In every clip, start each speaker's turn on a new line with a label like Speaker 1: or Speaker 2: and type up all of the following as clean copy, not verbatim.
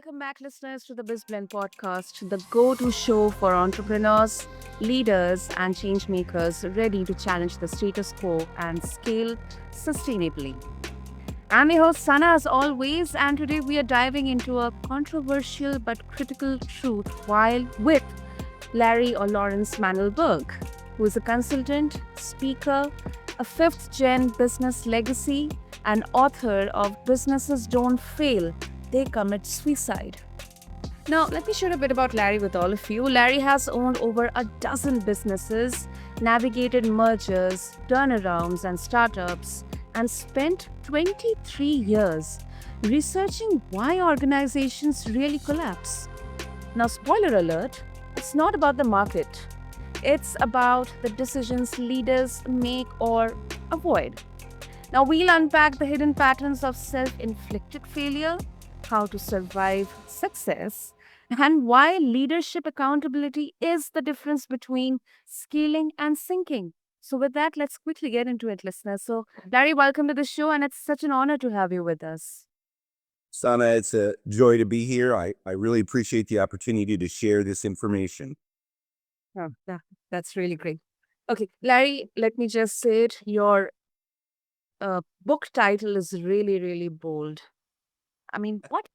Speaker 1: welcome back, listeners, to the BizBlend podcast, the go to show for entrepreneurs, leaders, and change makers ready to challenge the status quo and scale sustainably. I'm your host, Sana, as always, and today we are diving into a controversial but critical truth while with Larry or Lawrence Mandelberg, who is a consultant, speaker, a fifth gen business legacy, and author of Businesses Don't Fail, They Commit Suicide. Now, let me share a bit about Larry with all of you. Larry has owned over a dozen businesses, navigated mergers, turnarounds, and startups, and spent 23 years researching why organizations really collapse. Now, spoiler alert, it's not about the market, it's about the decisions leaders make or avoid. Now, we'll unpack the hidden patterns of self inflicted failure, how to survive success, and why leadership accountability is the difference between scaling and sinking. So, with that, let's quickly get into it, listeners. So, Larry, welcome to the show, and it's such an honor to have you with us.
Speaker 2: Sana, it's a joy to be here. I really appreciate the opportunity to share this information.
Speaker 1: Oh, that's really great. Okay, Larry, let me just say it. Your book title is really, really bold. I mean, what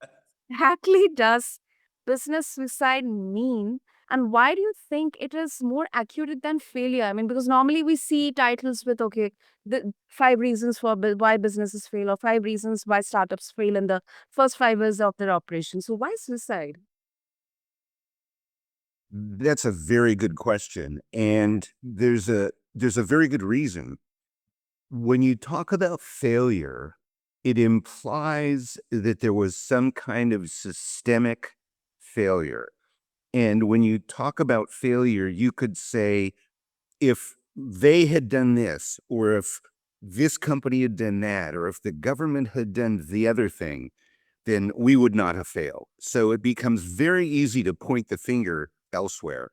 Speaker 1: exactly does business suicide mean? And why do you think it is more accurate than failure? I mean, because normally we see titles with, okay, the 5 reasons for why businesses fail or 5 reasons why startups fail in the first 5 years of their operation. So why suicide?
Speaker 2: That's a very good question, and there's a very good reason. When you talk about failure, it implies that there was some kind of systemic failure. And when you talk about failure, you could say if they had done this, or if this company had done that, or if the government had done the other thing, then we would not have failed. So it becomes very easy to point the finger elsewhere.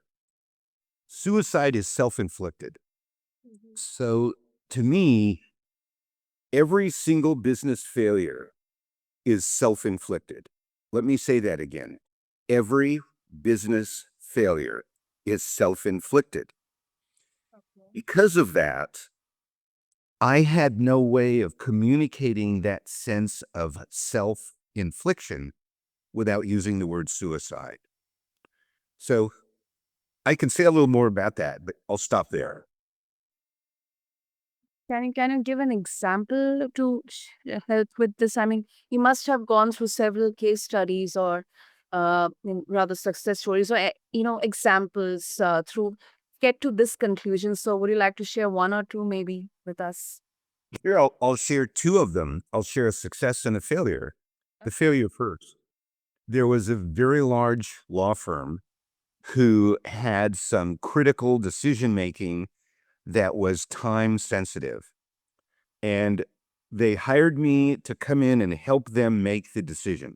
Speaker 2: Suicide is self-inflicted. So to me, every single business failure is self-inflicted. Let me say that again. Every business failure is self-inflicted. Because of that, I had no way of communicating that sense of self-infliction without using the word suicide. So I can say a little more about that, but I'll stop there.
Speaker 1: Can you give an example to help with this? I mean, you must have gone through several case studies or rather success stories or examples through get to this conclusion. So, would you like to share one or two maybe with us?
Speaker 2: Here, I'll share two of them. I'll share a success and a failure. The failure first. There was a very large law firm who had some critical decision making that was time sensitive. And they hired me to come in and help them make the decision.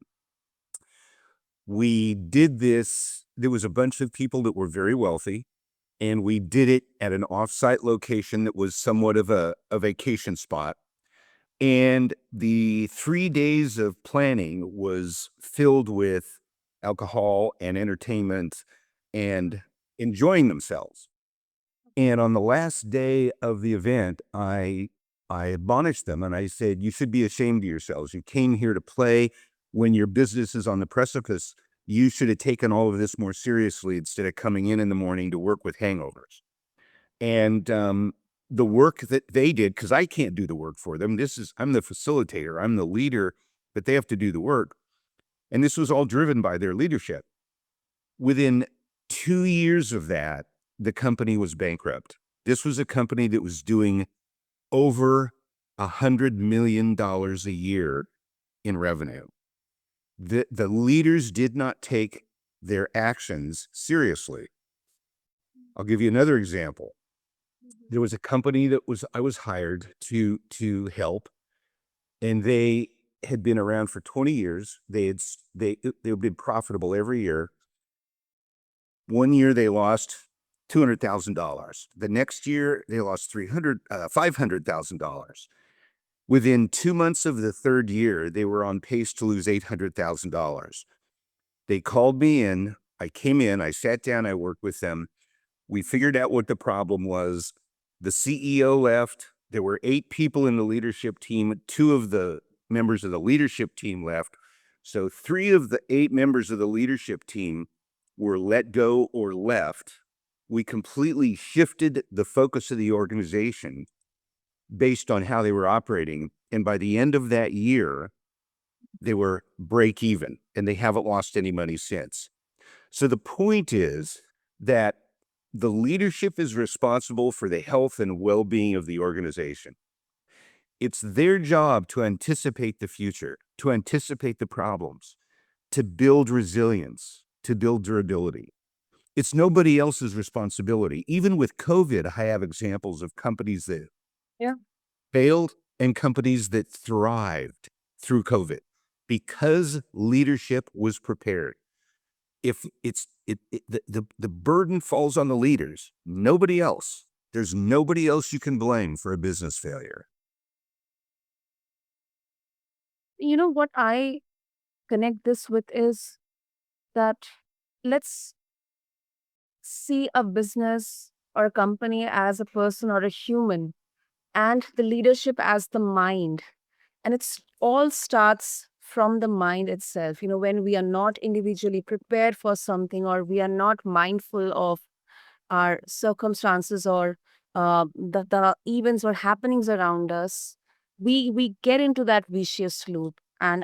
Speaker 2: We did this. There was a bunch of people that were very wealthy, and we did it at an offsite location that was somewhat of a vacation spot. And the 3 days of planning was filled with alcohol and entertainment and enjoying themselves. And on the last day of the event, I admonished them and I said, you should be ashamed of yourselves. You came here to play when your business is on the precipice. You should have taken all of this more seriously instead of coming in the morning to work with hangovers. And the work that they did, because I can't do the work for them. I'm the facilitator, I'm the leader, but they have to do the work. And this was all driven by their leadership. Within 2 years of that, the company was bankrupt. This was a company that was doing over $100 million a year in revenue. The leaders did not take their actions seriously. I'll give you another example. There was a company that I was hired to help, and they had been around for 20 years. They had been profitable every year. One year they lost $200,000. The next year they lost $500,000. Within 2 months of the third year, they were on pace to lose $800,000. They called me in. I came in, I sat down, I worked with them. We figured out what the problem was. The CEO left. There were 8 people in the leadership team. 2 of the members of the leadership team left. So 3 of the 8 members of the leadership team were let go or left. We completely shifted the focus of the organization based on how they were operating. And by the end of that year, they were break even and they haven't lost any money since. So the point is that the leadership is responsible for the health and well-being of the organization. It's their job to anticipate the future, to anticipate the problems, to build resilience, to build durability. It's nobody else's responsibility. Even with COVID, I have examples of companies that
Speaker 1: Yeah.
Speaker 2: failed and companies that thrived through COVID because leadership was prepared. If the burden falls on the leaders, nobody else. There's nobody else you can blame for a business failure.
Speaker 1: What I connect this with is that let's see a business or a company as a person or a human, and the leadership as the mind. And it's all starts from the mind itself. When we are not individually prepared for something, or we are not mindful of our circumstances, or the events or happenings around us, we get into that vicious loop, and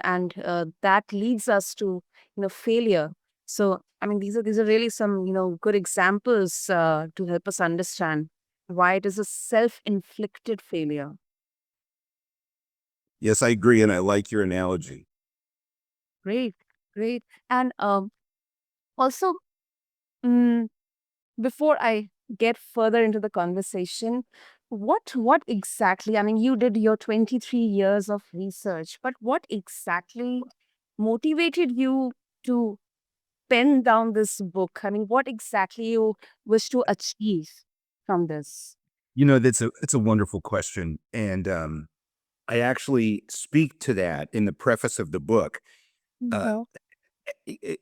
Speaker 1: that leads us to failure. So I mean, these are really some good examples to help us understand why it is a self-inflicted failure.
Speaker 2: Yes, I agree, and I like your analogy.
Speaker 1: Great, great. And also, mm, before I get further into the conversation, what exactly, I mean, you did your 23 years of research, but what exactly motivated you to pen down this book? I mean, what exactly you wish to achieve from this?
Speaker 2: That's a wonderful question, and I actually speak to that in the preface of the book. Uh,
Speaker 1: Mhm.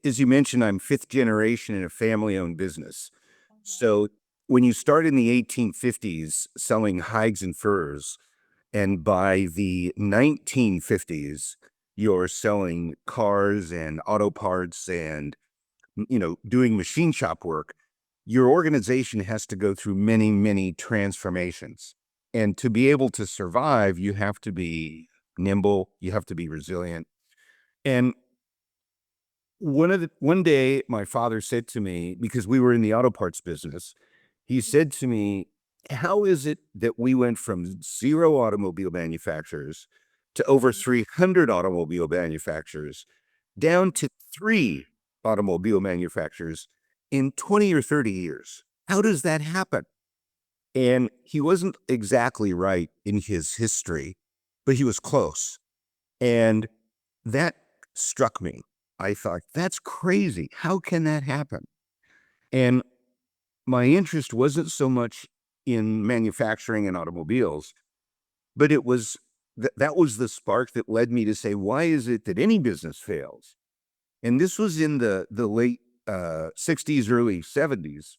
Speaker 2: as you mentioned, I'm 5th generation in a family-owned business.
Speaker 1: Mhm.
Speaker 2: So when you start in the 1850s selling hides and furs, and by the 1950s, you're selling cars and auto parts and doing machine shop work, your organization has to go through many, many transformations. And to be able to survive, you have to be nimble, you have to be resilient. And one day my father said to me, because we were in the auto parts business, he said to me, how is it that we went from 0 automobile manufacturers to over 300 automobile manufacturers down to 3 automobile manufacturers in 20 or 30 years? How does that happen? And he wasn't exactly right in his history, but he was close. And that struck me. I thought, that's crazy. How can that happen? And my interest wasn't so much in manufacturing and automobiles, but it was that was the spark that led me to say, why is it that any business fails? And this was in the late 60s, early 70s.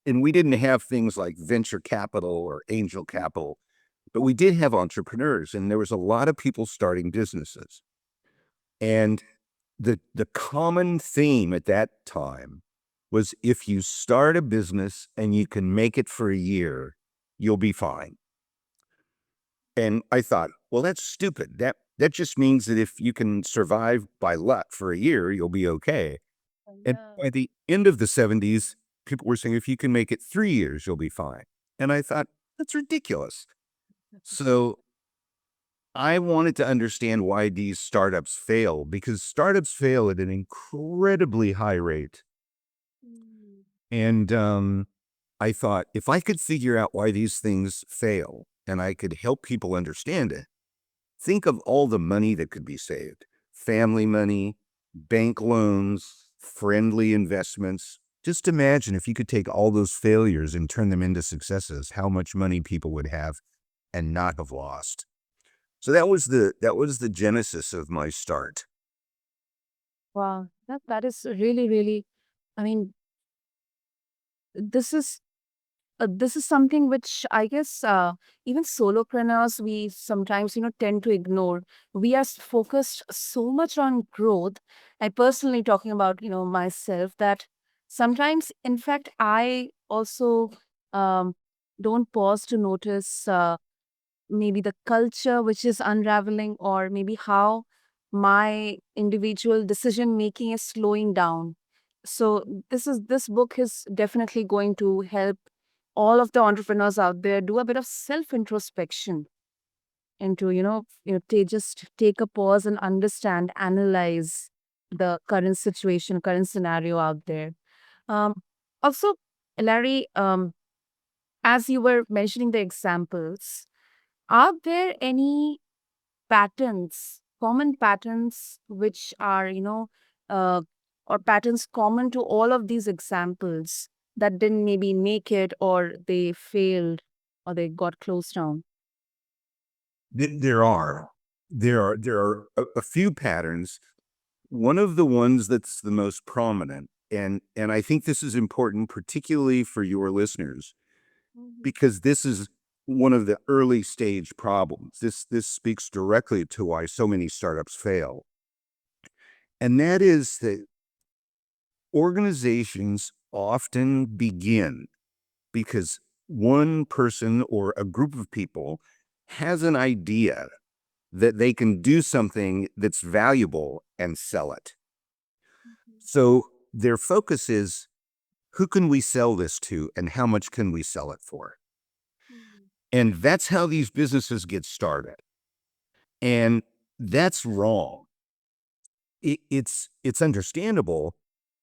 Speaker 2: And we didn't have things like venture capital or angel capital, but we did have entrepreneurs, and there was a lot of people starting businesses. And the common theme at that time was, if you start a business and you can make it for a year, you'll be fine. And I thought, well, that's stupid. That just means that if you can survive by luck for a year, you'll be okay. And
Speaker 1: Yeah.
Speaker 2: by the end of the 70s, people were saying, if you can make it 3 years, you'll be fine. And I thought, that's ridiculous. So I wanted to understand why these startups fail, because startups fail at an incredibly high rate.
Speaker 1: Mm.
Speaker 2: And I thought, if I could figure out why these things fail and I could help people understand it, think of all the money that could be saved: family money, bank loans, friendly investments. Just imagine if you could take all those failures and turn them into successes, how much money people would have and not have lost. So that was the genesis of my start.
Speaker 1: Wow. That is really, really, I mean, this is this is something which I guess even solopreneurs we sometimes tend to ignore. We are focused so much on growth. I personally talking about myself that sometimes, in fact, I also um, don't pause to notice. Maybe the culture which is unraveling, or maybe how my individual decision making is slowing down. So this book is definitely going to help all of the entrepreneurs out there do a bit of self introspection, and to just take a pause and understand, analyze the current situation, current scenario out there. Um also, Larry, as you were mentioning the examples, are there any patterns, common patterns, which are, uh, or patterns common to all of these examples that didn't maybe make it, or they failed, or they got closed down?
Speaker 2: There are. There are a few patterns. One of the ones that's the most prominent, and I think this is important, particularly for your listeners,
Speaker 1: Mhm.
Speaker 2: because this is one of the early stage problems. This speaks directly to why so many startups fail. And that is that organizations often begin because one person or a group of people has an idea that they can do something that's valuable and sell it. So their focus is, who can we sell this to and how much can we sell it for?
Speaker 1: Mhm.
Speaker 2: And that's how these businesses get started. And that's wrong. It's understandable,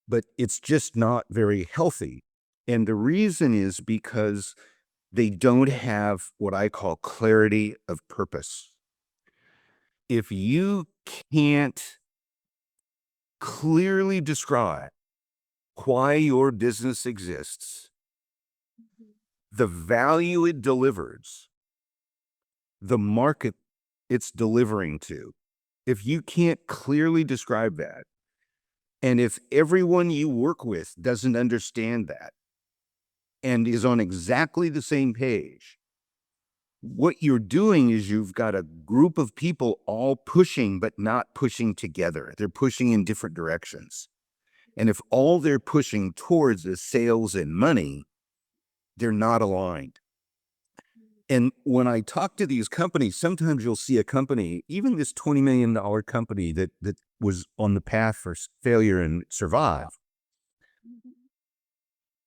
Speaker 2: but it's just not very healthy. And the reason is because they don't have what I call clarity of purpose. If you can't clearly describe why your business exists, the value it delivers, the market it's delivering to, if you can't clearly describe that, and if everyone you work with doesn't understand that and is on exactly the same page, what you're doing is you've got a group of people all pushing, but not pushing together. They're pushing in different directions. And if all they're pushing towards is sales and money, they're not aligned. And when I talk to these companies, sometimes you'll see a company, even this $20 million company that was on the path for failure and survive.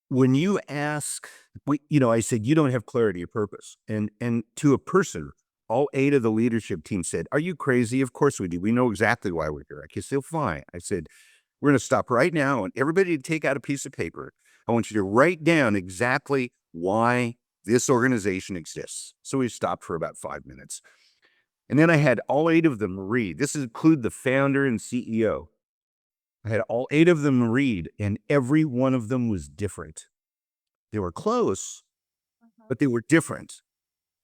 Speaker 2: When you ask, I said, you don't have clarity of purpose. And to a person, all 8 of the leadership team said, are you crazy? Of course we do. We know exactly why we're here. I said, fine. I said, we're going to stop right now and everybody to take out a piece of paper. I want you to write down exactly why this organization exists. So we stopped for about 5 minutes. And then I had all 8 of them read. This include the founder and CEO. I had all 8 of them read, and every one of them was different. They were close, but they were different.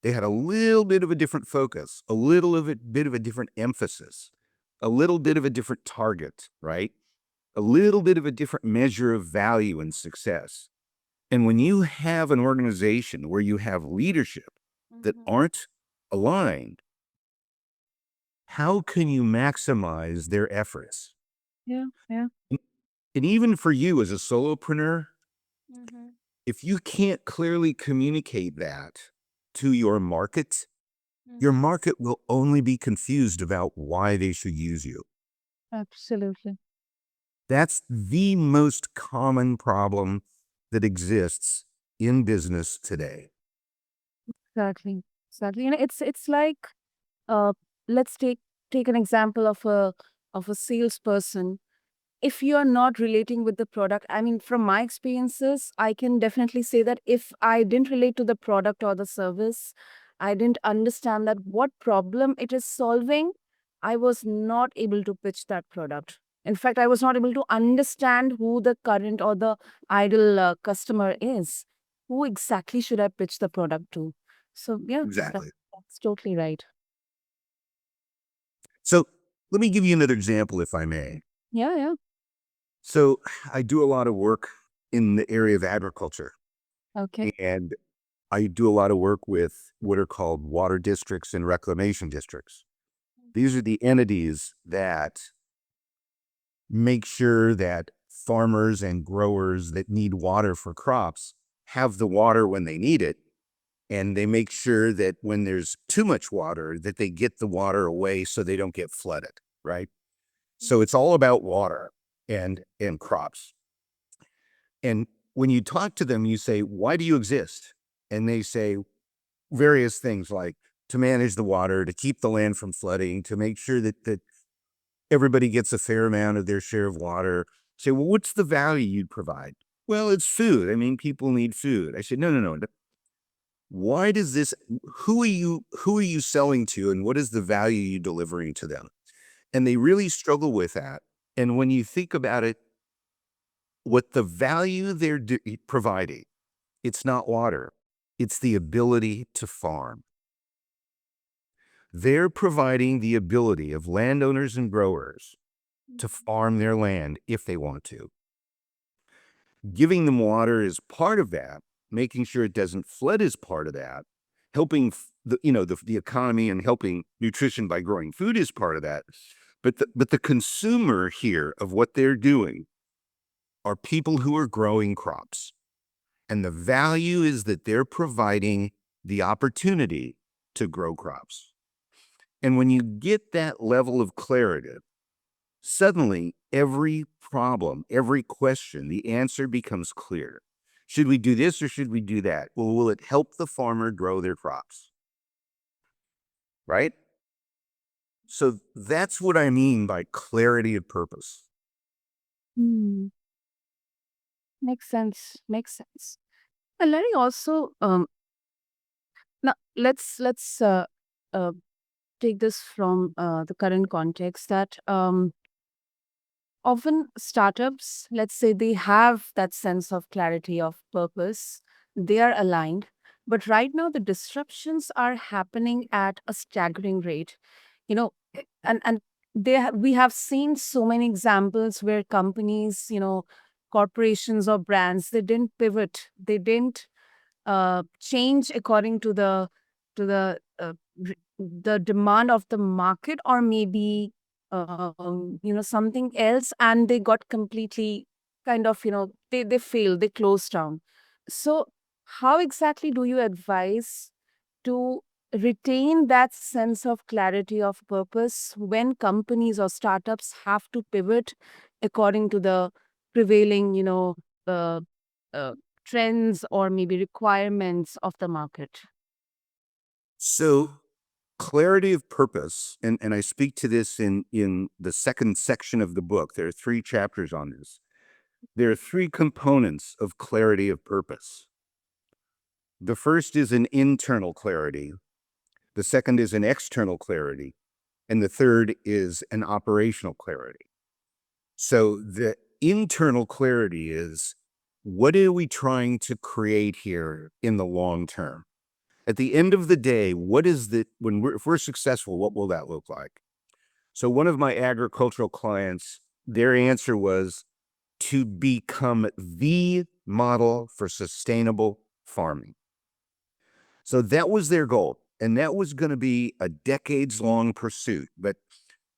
Speaker 2: They had a little bit of a different focus, a little of a bit of a different emphasis, a little bit of a different target, right? A little bit of a different measure of value and success. And when you have an organization where you have leadership that
Speaker 1: Mhm.
Speaker 2: aren't aligned, how can you maximize their efforts?
Speaker 1: Yeah, yeah.
Speaker 2: And even for you as a solopreneur,
Speaker 1: Mhm.
Speaker 2: if you can't clearly communicate that to your
Speaker 1: Mhm.
Speaker 2: market will only be confused about why they should use you.
Speaker 1: Absolutely.
Speaker 2: That's the most common problem that exists in business today.
Speaker 1: Exactly. Exactly. It's like, uh, let's take an example of a salesperson. If you are not relating with the product, I mean, from my experiences, I can definitely say that if I didn't relate to the product or the service, I didn't understand that what problem it is solving, I was not able to pitch that product. In fact, I was not able to understand who the current or the ideal customer is. Who exactly should I pitch the product to? So yeah,
Speaker 2: Exactly.
Speaker 1: that's totally right.
Speaker 2: So let me give you another example, if I may.
Speaker 1: Yeah, yeah.
Speaker 2: So I do a lot of work in the area of agriculture,
Speaker 1: Okay.
Speaker 2: and I do a lot of work with what are called water districts and reclamation districts. These are the entities that make sure that farmers and growers that need water for crops have the water when they need it. And they make sure that when there's too much water, that they get the water away so they don't get flooded, right? So it's all about water and crops. And when you talk to them, you say, why do you exist? And they say various things like to manage the water, to keep the land from flooding, to make sure that everybody gets a fair amount of their share of water. Say, well, what's the value you'd provide? Well, it's food. I mean, people need food. I said, no, no, no. Why does this, who are you selling to and what is the value you delivering to them? And they really struggle with that. And when you think about it, what the value they're providing, it's not water, it's the ability to farm. They're providing the ability of landowners and growers to farm their land if they want to. Giving them water is part of that, making sure it doesn't flood is part of that, helping the economy and helping nutrition by growing food is part of that. But the consumer here of what they're doing are people who are growing crops. And the value is that they're providing the opportunity to grow crops. And when you get that level of clarity, suddenly every problem, every question, the answer becomes clear. Should we do this or should we do that? Well, will it help the farmer grow their crops? Right? So that's what I mean by clarity of purpose.
Speaker 1: Hmm. Makes sense. Makes sense. And Larry, also, now let's uh, take this from the current context that often startups, let's say they have that sense of clarity of purpose, they are aligned. But right now, the disruptions are happening at a staggering rate. You know, and we have seen so many examples where companies, corporations or brands, they didn't pivot, they didn't change according to the demand of the market, or maybe something else, and they got completely kind of, they failed, they closed down. So how exactly do you advise to retain that sense of clarity of purpose when companies or startups have to pivot according to the prevailing, uh, uh, trends or maybe requirements of the market?
Speaker 2: So clarity of purpose, and I speak to this in the second section of the book. There are 3 chapters on this. There are 3 components of clarity of purpose. The first is an internal clarity. The second is an external clarity. And the third is an operational clarity. So the internal clarity is, what are we trying to create here in the long term? At the end of the day, if we're successful, what will that look like? So one of my agricultural clients, their answer was to become the model for sustainable farming. So that was their goal. And that was going to be a decades long pursuit. But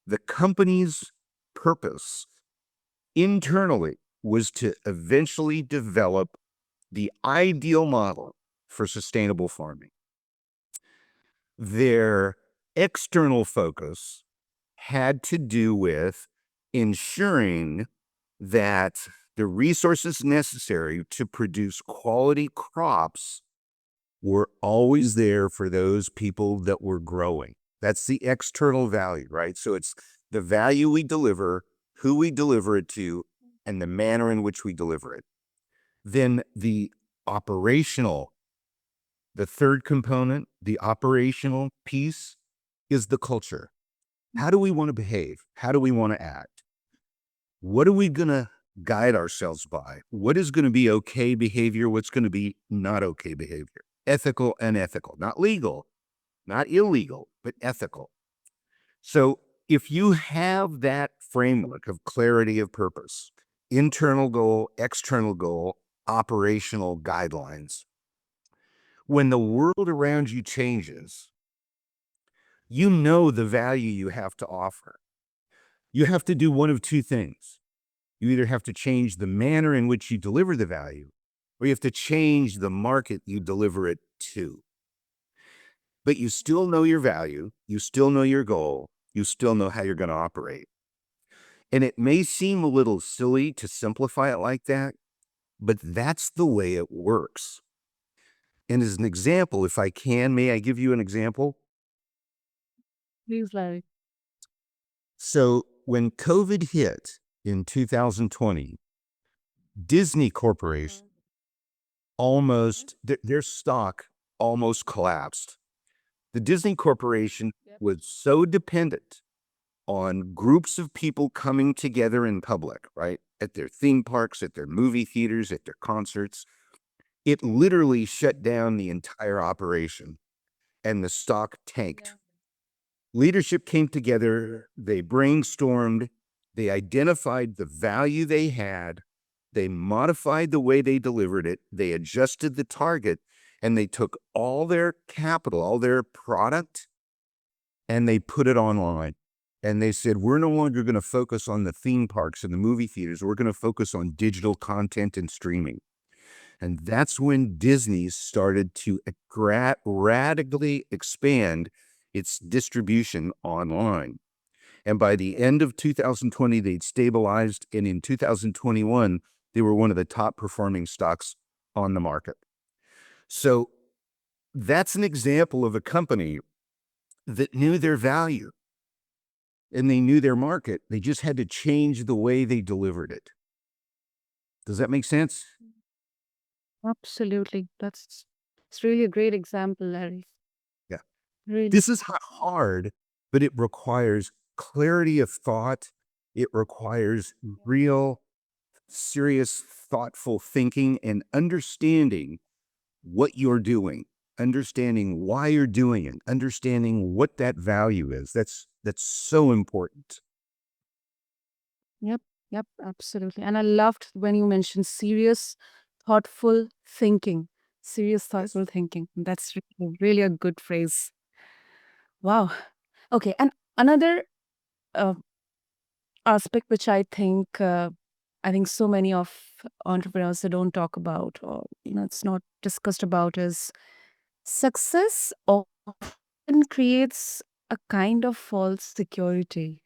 Speaker 2: the company's purpose internally was to eventually develop the ideal model for sustainable farming. Their external focus had to do with ensuring that the resources necessary to produce quality crops were always there for those people that were growing. That's the external value, right? So it's the value we deliver, who we deliver it to, and the manner in which we deliver it. Then operational, the third component, the operational piece is the culture. How do we want to behave? How do we want to act? What are we going to guide ourselves by? What is going to be okay behavior? What's going to be not okay behavior? Ethical and ethical, not legal, not illegal, but ethical. So if you have that framework of clarity of purpose, internal goal, external goal, operational guidelines. When the world around you changes, you know the value you have to offer. You have to do one of two things. You either have to change the manner in which you deliver the value, or you have to change the market you deliver it to. But you still know your value, you still know your goal, you still know how you're going to operate. And it may seem a little silly to simplify it like that, but that's the way it works. And as an example, if I can, may I give you an example?
Speaker 1: Please, Larry.
Speaker 2: So when COVID hit in 2020, Disney Corporation their stock almost collapsed. The Disney Corporation
Speaker 1: Yep.
Speaker 2: was so dependent on groups of people coming together in public, right? At their theme parks, at their movie theaters, at their concerts. It literally shut down the entire operation and the stock tanked. Leadership came together, they brainstormed, they identified the value they had, they modified the way they delivered it, they adjusted the target, and they took all their capital, all their product, and they put it online. And they said, we're no longer going to focus on the theme parks and the movie theaters. We're going to focus on digital content and streaming. And that's when Disney started to radically expand its distribution online. And by the end of 2020, they'd stabilized. And in 2021, they were one of the top performing stocks on the market. So that's an example of a company that knew their value and they knew their market. They just had to change the way they delivered it. Does that make sense?
Speaker 1: Absolutely. It's really a great example, Larry.
Speaker 2: Yeah.
Speaker 1: Really.
Speaker 2: This is hard, but it requires clarity of thought. It requires real, serious, thoughtful thinking and understanding what you're doing, understanding why you're doing it, understanding what that value is. That's so important.
Speaker 1: Yep, yep, absolutely. And I loved when you mentioned serious, thoughtful thinking. Serious,
Speaker 2: Yes.
Speaker 1: thoughtful thinking. That's really a good phrase. Wow. Okay, and another uh, aspect which I think so many of entrepreneurs they don't talk about, or it's not discussed about, is success often creates a kind of false security.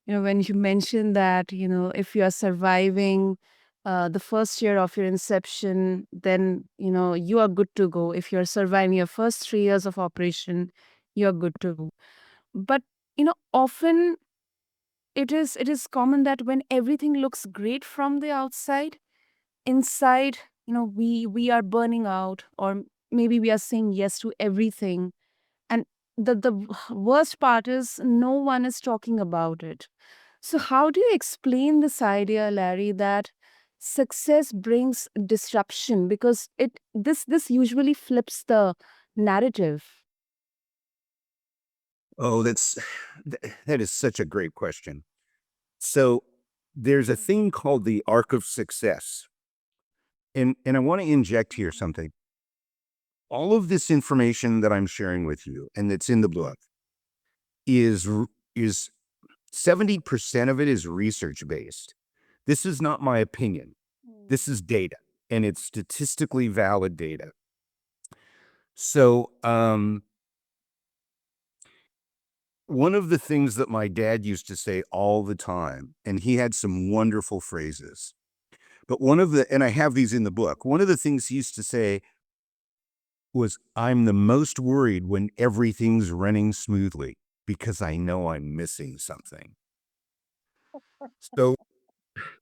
Speaker 1: When you mention that, if you are surviving the first year of your inception, then, you are good to go. If you're surviving your first 3 years of operation, you're good to go. But, often it is common that when everything looks great from the outside, inside, we are burning out, or maybe we are saying yes to everything. And the worst part is no one is talking about it. So how do you explain this idea, Larry, that success brings disruption? Because this usually flips the narrative.
Speaker 2: Oh, that is such a great question. So there's a thing called the arc of success. And I want to inject here something. All of this information that I'm sharing with you and that's in the book is 70% of it is research based. This is not my opinion. This is data, and it's statistically valid data. So, one of the things that my dad used to say all the time, and he had some wonderful phrases, but and I have these in the book, one of the things he used to say was, I'm the most worried when everything's running smoothly because I know I'm missing something. So,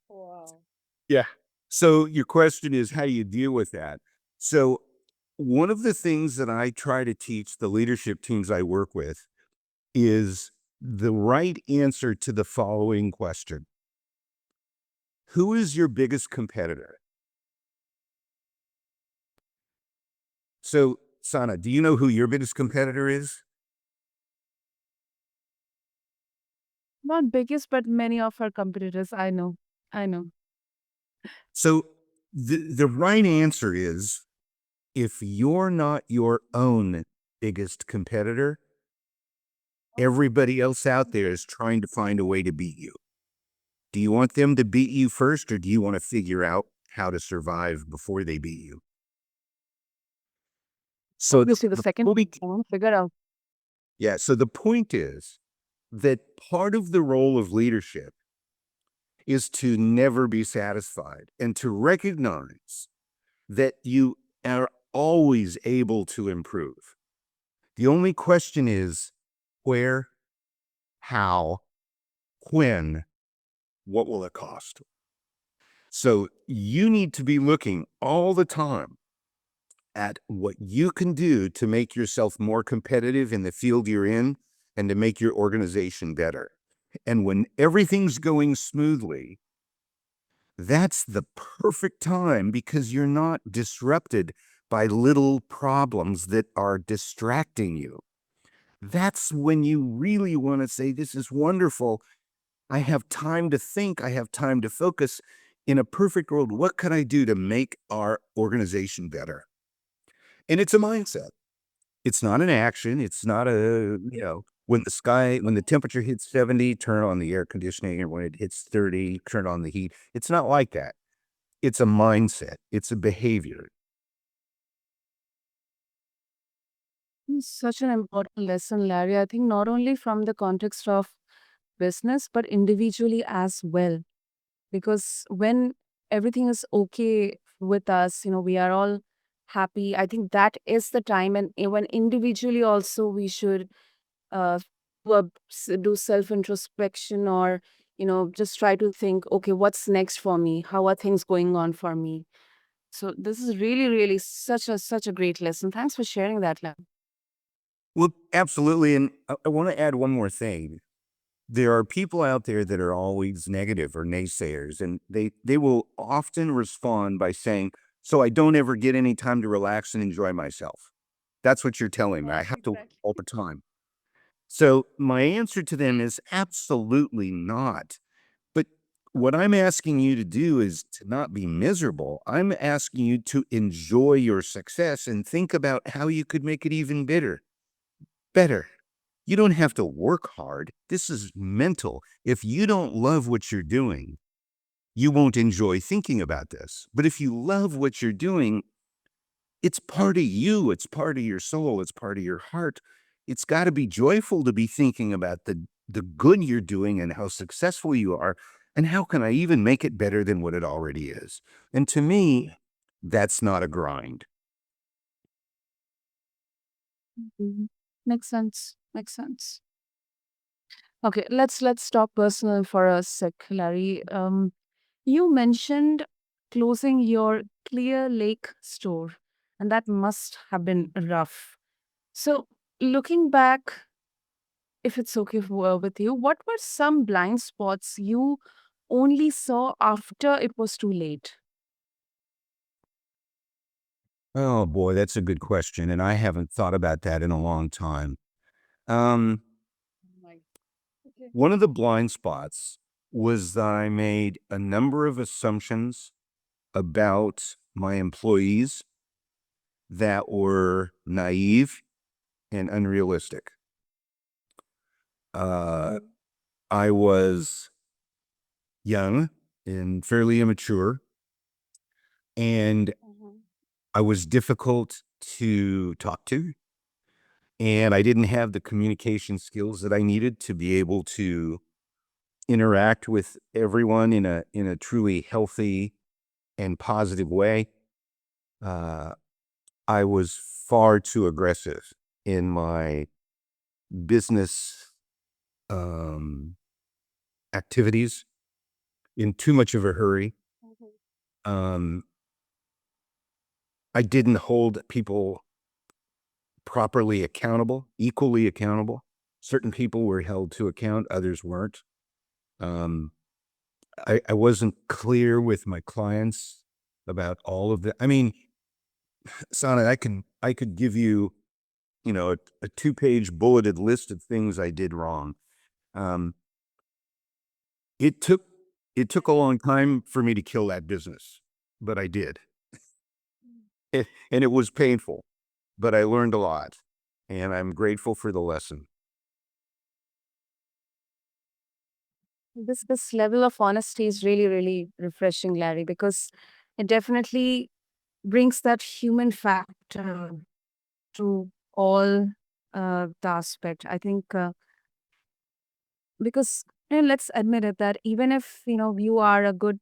Speaker 1: Wow.
Speaker 2: yeah. So your question is, how do you deal with that? So one of the things that I try to teach the leadership teams I work with is the right answer to the following question. Who is your biggest competitor? So, Sana, do you know who your biggest competitor is?
Speaker 1: Not biggest, but many of our competitors, I know. I know.
Speaker 2: So the right answer is, if you're not your own biggest competitor, everybody else out there is trying to find a way to beat you. Do you want them to beat you first, or do you want to figure out how to survive before they beat you? So
Speaker 1: Obviously, the
Speaker 2: the
Speaker 1: second,
Speaker 2: point,
Speaker 1: I want to figure out.
Speaker 2: yeah, so the point is that part of the role of leadership is to never be satisfied and to recognize that you are always able to improve. The only question is where, how, when, what will it cost? So you need to be looking all the time at what you can do to make yourself more competitive in the field you're in and to make your organization better. And when everything's going smoothly, that's the perfect time because you're not disrupted by little problems that are distracting you. That's when you really want to say, this is wonderful. I have time to think. I have time to focus. In a perfect world, what can I do to make our organization better? And it's a mindset. It's not an action. It's not when the temperature hits 70, turn on the air conditioning, or when it hits 30, turn on the heat. It's not like that. It's a mindset. It's a behavior.
Speaker 1: Such an important lesson, Larry. I think not only from the context of business, but individually as well. Because when everything is okay with us, we are all happy. I think that is the time. And when individually also, we should uh, do self introspection, or, just try to think, okay, what's next for me? How are things going on for me? So this is really, really such a great lesson. Thanks for sharing that, Larry.
Speaker 2: Well, absolutely. And I want to add one more thing. There are people out there that are always negative or naysayers, and they will often respond by saying, so I don't ever get any time to relax and enjoy myself. That's what you're telling me. I have to work all the time. So my answer to them is absolutely not. But what I'm asking you to do is to not be miserable. I'm asking you to enjoy your success and think about how you could make it even better. You don't have to work hard. This is mental. If you don't love what you're doing, you won't enjoy thinking about this. But if you love what you're doing, it's part of you, it's part of your soul, it's part of your heart. It's got to be joyful to be thinking about the good you're doing and how successful you are, and how can I even make it better than what it already is. And to me, that's not a grind.
Speaker 1: Mhm. Makes sense. Makes sense. Okay, let's talk personal for a sec, Larry. You mentioned closing your Clear Lake store, and that must have been rough. So, looking back, if it's okay with you, what were some blind spots you only saw after it was too late?
Speaker 2: Oh boy, that's a good question, and I haven't thought about that in a long time. Um,
Speaker 1: Right. Okay.
Speaker 2: One of the blind spots was that I made a number of assumptions about my employees that were naive and unrealistic. Uh, I was young and fairly immature, and
Speaker 1: Mhm.
Speaker 2: I was difficult to talk to, and I didn't have the communication skills that I needed to be able to interact with everyone in a truly healthy and positive way. Uh, I was far too aggressive in my business um, activities, in too much of a hurry.
Speaker 1: Mhm.
Speaker 2: Um, I didn't hold people properly accountable, equally accountable. Certain people were held to account, others weren't. Um, I wasn't clear with my clients about all of the. I mean, Sana, I could give you, a 2-page bulleted list of things I did wrong. Um, it took it took a long time for me to kill that business, but I did. And it was painful, but I learned a lot, and I'm grateful for the lesson.
Speaker 1: This level of honesty is really, really refreshing, Larry, because it definitely brings that human factor to all the aspect. I think because let's admit it that even if you are a good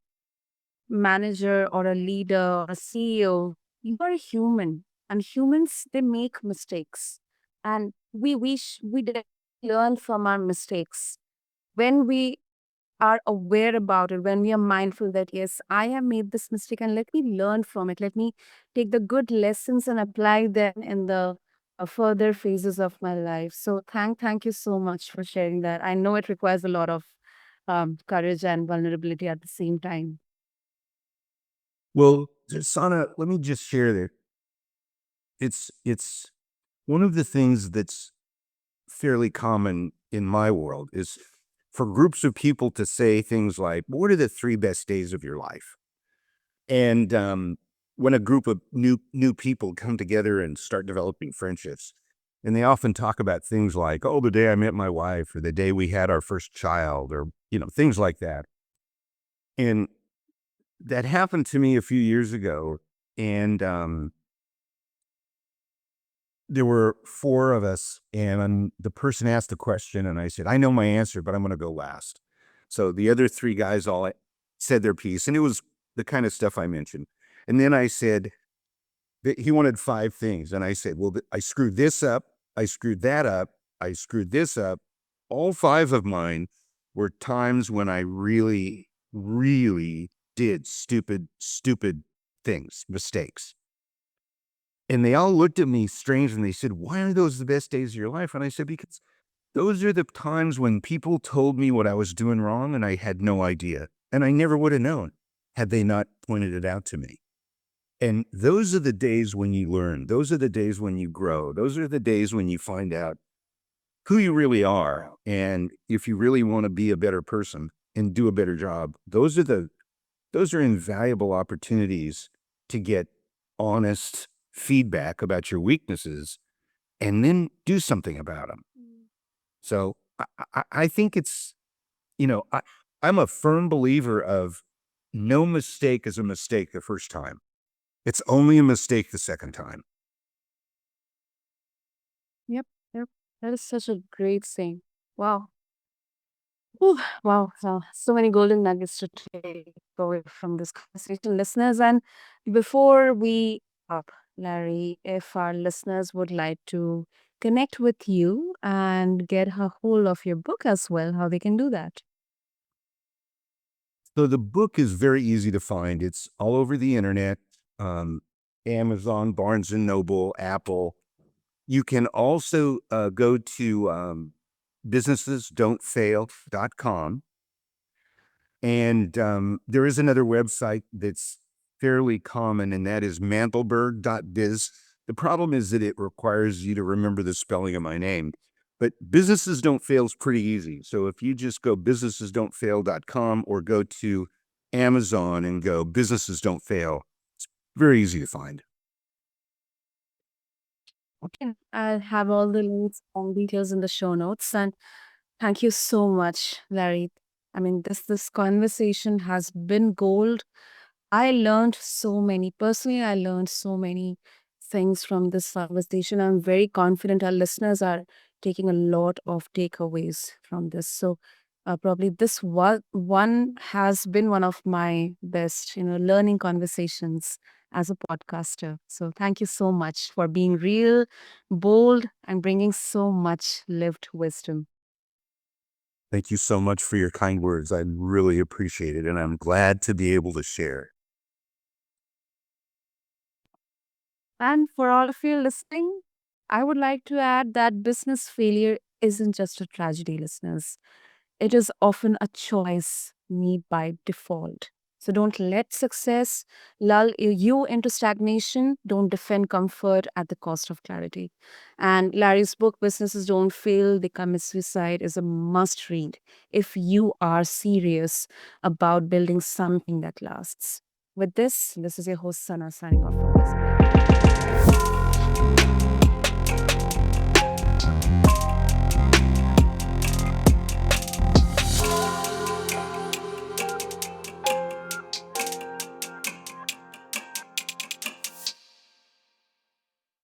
Speaker 1: manager or a leader or a CEO, you are a human, and humans they make mistakes, and we learn from our mistakes when we are aware about it, when we are mindful that, yes, I have made this mistake and let me learn from it. Let me take the good lessons and apply them in the further phases of my life. So thank you so much for sharing that. I know it requires a lot of courage and vulnerability at the same time.
Speaker 2: Well, Sana, let me just share that it's one of the things that's fairly common in my world is for groups of people to say things like, "What are the 3 best days of your life?" And, when a group of new people come together and start developing friendships, and they often talk about things like, "Oh, the day I met my wife," or "the day we had our first child," or, things like that. And that happened to me a few years ago, and, there were 4 of us, and the person asked a question, and I said, "I know my answer, but I'm gonna go last." So the other 3 guys all said their piece, and it was the kind of stuff I mentioned. And then I said that he wanted 5 things, and I said, "Well, I screwed this up, I screwed that up, I screwed this up." All 5 of mine were times when I really, really did stupid things, mistakes. And they all looked at me strange and they said, "Why are those the best days of your life?" And I said, "Because those are the times when people told me what I was doing wrong and I had no idea. And I never would have known had they not pointed it out to me." And those are the days when you learn. Those are the days when you grow. Those are the days when you find out who you really are. And if you really want to be a better person and do a better job, those are invaluable opportunities to get honest feedback about your weaknesses and then do something about them. So I think it's, I'm a firm believer of no mistake is a mistake the first time. It's only a mistake the second time.
Speaker 1: Yep, yep. That is such a great saying. Wow. Whew, wow. So many golden nuggets to take away from this conversation, listeners. And before we up, Larry, if our listeners would like to connect with you and get a hold of your book as well, how they can do that?
Speaker 2: So the book is very easy to find. It's all over the internet, Amazon, Barnes and Noble, Apple. You can also go to businessesdon'tfail.com. And there is another website that's fairly common, and that is mandelberg.biz. The problem is that it requires you to remember the spelling of my name. But Businesses Don't Fail is pretty easy. So if you just go businessesdon'tfail.com or go to Amazon and go Businesses Don't Fail, it's very easy to find.
Speaker 1: Okay. I'll have all the links and details in the show notes. And thank you so much, Larry. I mean, this conversation has been gold. I learned so many, personally, I learned so many things from this conversation. I'm very confident our listeners are taking a lot of takeaways from this. So, probably this one has been one of my best, learning conversations as a podcaster. So, thank you so much for being real, bold, and bringing so much lived wisdom.
Speaker 2: Thank you so much for your kind words. I really appreciate it, and I'm glad to be able to share.
Speaker 1: And for all of you listening, I would like to add that business failure isn't just a tragedy, listeners. It is often a choice made by default. So don't let success lull you into stagnation. Don't defend comfort at the cost of clarity. And Larry's book, Businesses Don't Fail, They Commit Suicide, is a must read if you are serious about building something that lasts. With this is your host, Sana, signing off from BizBlend.